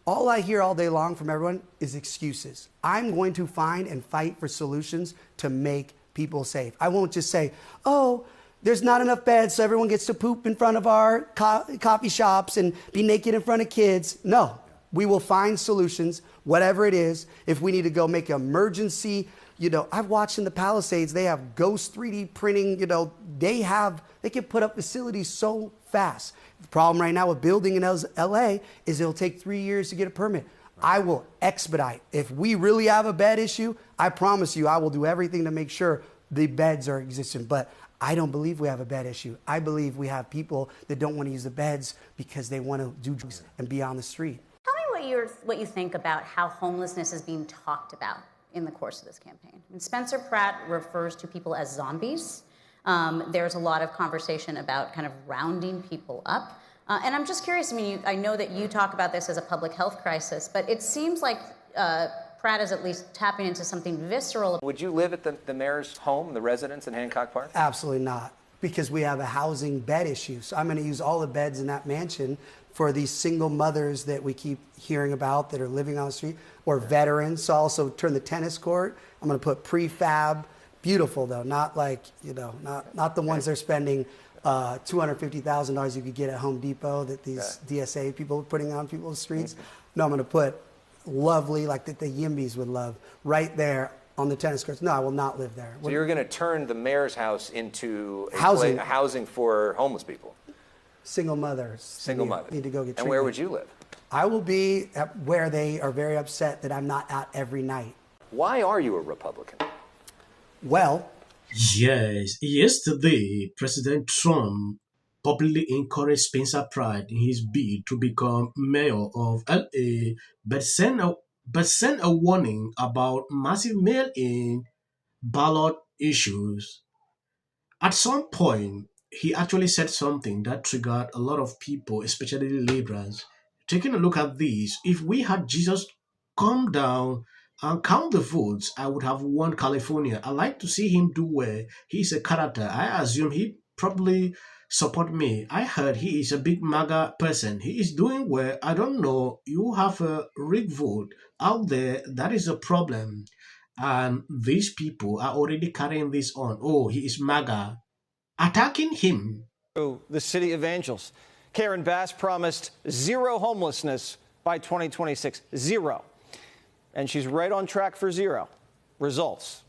All I hear all day long from everyone is excuses. I'm going to find and fight for solutions to make people safe. I won't just say, oh, there's not enough beds so everyone gets to poop in front of our coffee shops and be naked in front of kids. No, we will find solutions, whatever it is. If we need to go make emergency, I've watched in the Palisades, they have ghost 3D printing, they can put up facilities so fast. The problem right now with building in LA is it'll take 3 years to get a permit. I will expedite. If we really have a bed issue, I promise you I will do everything to make sure the beds are existent. But I don't believe we have a bed issue. I believe we have people that don't want to use the beds because they want to do drugs and be on the street. Tell me what you think about how homelessness is being talked about in the course of this campaign. And Spencer Pratt refers to people as zombies. There's a lot of conversation about kind of rounding people up. And I'm just curious, I know that you talk about this as a public health crisis, but it seems like Pratt is at least tapping into something visceral. Would you live at the mayor's home, the residence in Hancock Park? Absolutely not, because we have a housing bed issue. So I'm going to use all the beds in that mansion for these single mothers that we keep hearing about that are living on the street, or veterans. So I'll also turn the tennis court. I'm going to put prefab. Beautiful though, not like, not the ones they're spending $250,000 you could get at Home Depot that these DSA people are putting on people's streets. No, I'm going to put lovely, like that the Yimbys would love, right there on the tennis courts. No, I will not live there. So you're going to turn the mayor's house into housing for homeless people? Single mothers. Single mothers. Need to go get treatment. And where would you live? I will be at where they are very upset that I'm not at every night. Why are you a Republican? Well, yes, yesterday, President Trump publicly encouraged Spencer Pratt in his bid to become mayor of LA, but sent a warning about massive mail-in ballot issues. At some point, he actually said something that triggered a lot of people, especially liberals. Taking a look at this, if we had Jesus come down and count the votes, I would have won California. I like to see him do well. He's a character. I assume he probably support me. I heard he is a big MAGA person. He is doing well. I don't know. You have a rigged vote out there. That is a problem. And these people are already carrying this on. Oh, he is MAGA. Attacking him. The city of Angels. Karen Bass promised zero homelessness by 2026. Zero. And she's right on track for zero. Results.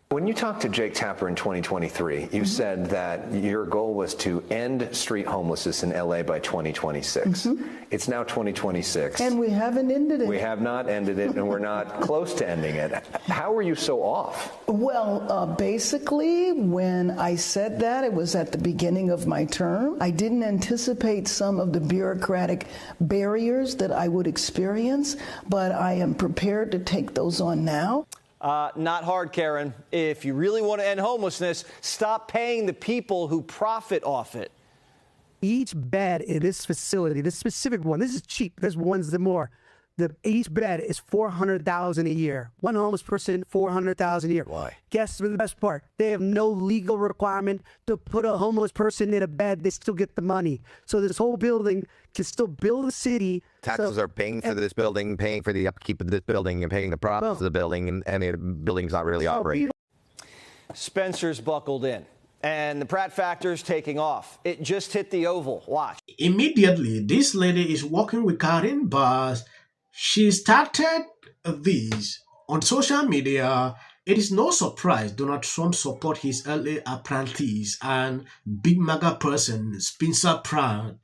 When you talked to Jake Tapper in 2023, you said that your goal was to end street homelessness in LA by 2026. It's now 2026. And we haven't ended it. We have not ended it, and we're not close to ending it. How are you so off? Well, basically, when I said that, it was at the beginning of my term. I didn't anticipate some of the bureaucratic barriers that I would experience, but I am prepared to take those on now. Not hard, Karen. If you really want to end homelessness, stop paying the people who profit off it. Each bed in this facility, this specific one, this is cheap. There's ones that more. Each bed is $400,000 a year. One homeless person, $400,000 a year. Why? Guess the best part. They have no legal requirement to put a homeless person in a bed. They still get the money. So this whole building can still build a city. Taxes are paying for this building, paying for the upkeep of this building, and paying the profits of the building, and the building's not really operating. Spencer's buckled in, and the Pratt factor's taking off. It just hit the Oval. Watch. Immediately, this lady is working with Karen Bass. She started this on social media. It is no surprise Donald Trump support his LA apprentice and big MAGA person, Spencer Pratt.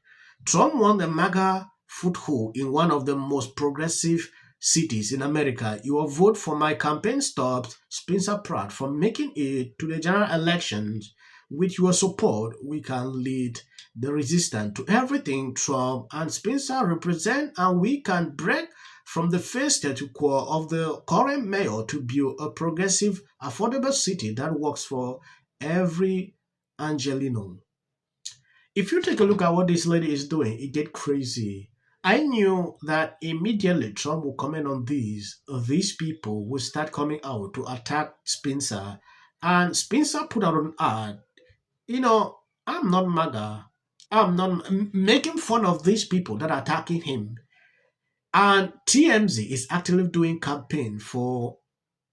Trump won the MAGA foothold in one of the most progressive cities in America. Your vote for my campaign stopped Spencer Pratt from making it to the general elections. With your support, we can lead the resistance to everything Trump and Spencer represent, and we can break from the first status quo of the current mayor to build a progressive, affordable city that works for every Angelino. If you take a look at what this lady is doing, it gets crazy. I knew that immediately Trump will comment on this. These people will start coming out to attack Spencer. And Spencer put out an ad. I'm not MAGA. I'm not making fun of these people that are attacking him. And TMZ is actively doing campaign for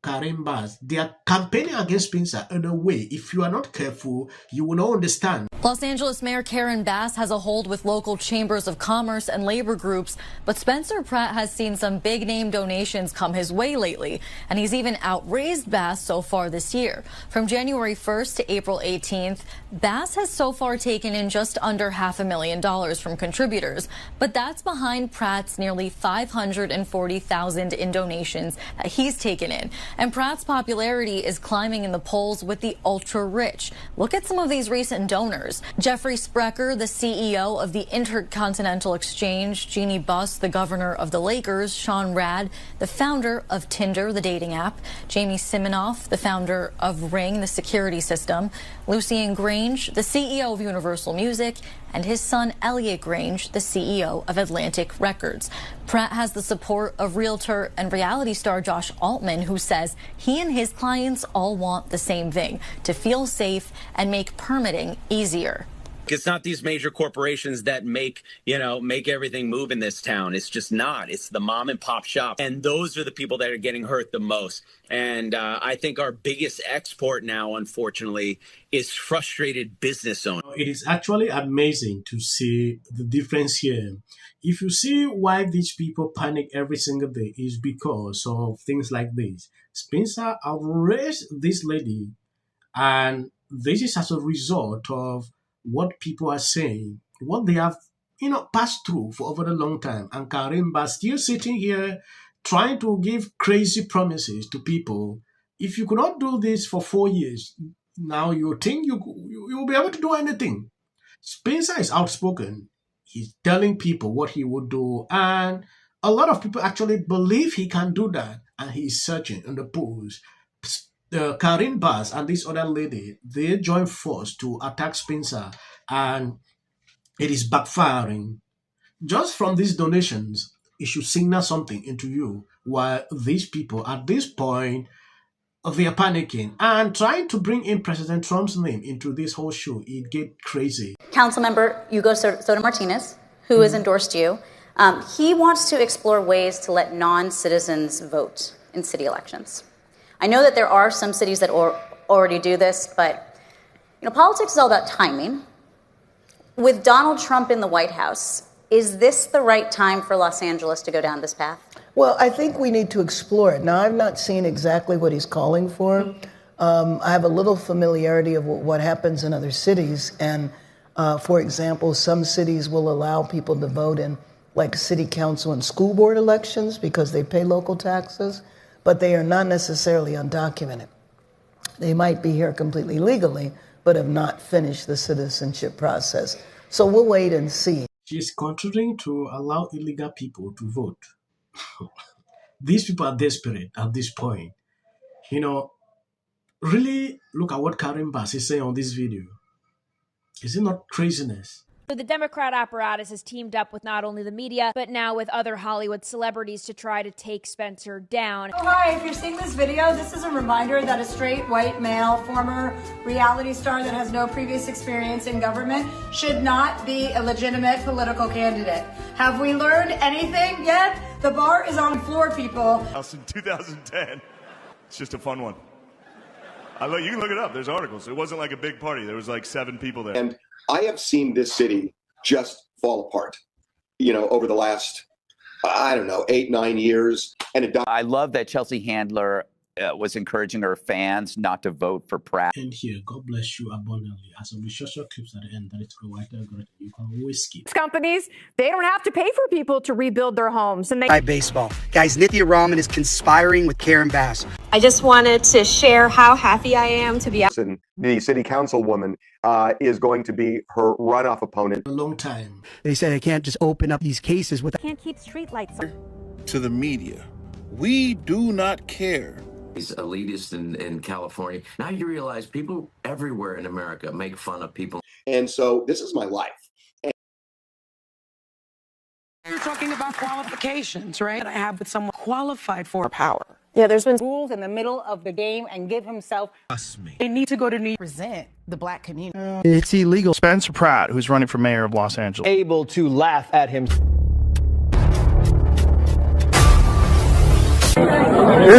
Karen Bass. They are campaigning against Spencer in a way, if you are not careful, you will not understand. Los Angeles Mayor Karen Bass has a hold with local chambers of commerce and labor groups, but Spencer Pratt has seen some big name donations come his way lately, and he's even outraised Bass so far this year. From January 1st to April 18th, Bass has so far taken in just under $500,000 from contributors, but that's behind Pratt's nearly $540,000 in donations that he's taken in. And Pratt's popularity is climbing in the polls with the ultra-rich. Look at some of these recent donors. Jeffrey Sprecher, the CEO of the Intercontinental Exchange, Jeannie Buss, the governor of the Lakers, Sean Rad, the founder of Tinder, the dating app, Jamie Siminoff, the founder of Ring, the security system, Lucien Grange, the CEO of Universal Music, and his son Elliot Grange, the CEO of Atlantic Records. Pratt has the support of realtor and reality star Josh Altman, who says he and his clients all want the same thing, to feel safe and make permitting easier. It's not these major corporations that make everything move in this town. It's just not. It's the mom and pop shop. And those are the people that are getting hurt the most. And I think our biggest export now, unfortunately, is frustrated business owners. It is actually amazing to see the difference here. If you see why these people panic every single day, is because of things like this. Spencer outraged this lady, and this is as a result of what people are saying, what they have, passed through for over a long time. And Karen Bass still sitting here trying to give crazy promises to people. If you could not do this for 4 years, now you think you'll be able to do anything. Spencer is outspoken. He's telling people what he would do, and a lot of people actually believe he can do that, and he's searching in the polls. Karen Bass and this other lady, they joined force to attack Spencer, and it is backfiring. Just from these donations, it should signal something into you, while these people at this point, they are panicking and trying to bring in President Trump's name into this whole show. It get crazy. Councilmember Hugo Soto Martinez, who has endorsed you, he wants to explore ways to let non-citizens vote in city elections. I know that there are some cities that already do this, but politics is all about timing. With Donald Trump in the White House, is this the right time for Los Angeles to go down this path? Well, I think we need to explore it. Now, I've not seen exactly what he's calling for. I have a little familiarity of what happens in other cities. And, for example, some cities will allow people to vote in, like, city council and school board elections because they pay local taxes, but they are not necessarily undocumented. They might be here completely legally, but have not finished the citizenship process. So we'll wait and see. She's considering to allow illegal people to vote. These people are desperate at this point. Really look at what Karen Bass is saying on this video. Is it not craziness? The Democrat apparatus has teamed up with not only the media, but now with other Hollywood celebrities to try to take Spencer down. Oh, hi, if you're seeing this video, this is a reminder that a straight white male, former reality star that has no previous experience in government should not be a legitimate political candidate. Have we learned anything yet? The bar is on the floor, people. In 2010. It's just a fun one. You can look it up. There's articles. It wasn't like a big party. There was like 7 people there. And I have seen this city just fall apart, over the last, 8, 9 years. And I love that Chelsea Handler was encouraging her fans not to vote for Pratt. And here, God bless you abundantly. As of the social clips at the end, that it's provided, you can always skip. Companies, they don't have to pay for people to rebuild their homes. And By baseball. Guys, Nithya Raman is conspiring with Karen Bass. I just wanted to share how happy I am to be out. The city councilwoman is going to be her runoff opponent. A long time. They said they can't just open up these cases with. Can't keep streetlights on. To the media, we do not care. He's elitist in California. Now you realize people everywhere in America make fun of people. And so this is my life. You're talking about qualifications, right? I have with someone qualified for power. Yeah, there's been rules in the middle of the game and give himself. They need to go to New York. Present the black community. It's illegal. Spencer Pratt, who's running for mayor of Los Angeles. Able to laugh at him.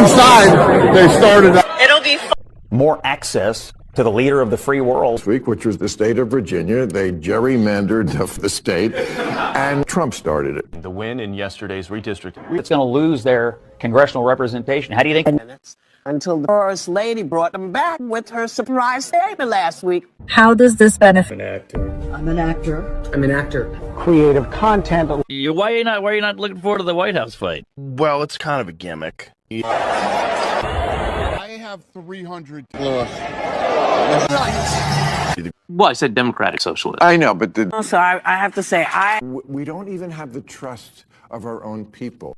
inside, they started. It'll be more access to the leader of the free world. This week, which was the state of Virginia, they gerrymandered the state, and Trump started it. The win in yesterday's redistricting. It's going to lose their congressional representation. How do you think? Until the First Lady brought them back with her surprise statement last week. How does this benefit? An actor. I'm an actor. I'm an actor. Creative content. Why are you not looking forward to the White House fight? Well, it's kind of a gimmick. I have 300. Well, I said Democratic Socialist. I know, but Also, I have to say, we don't even have the trust of our own people.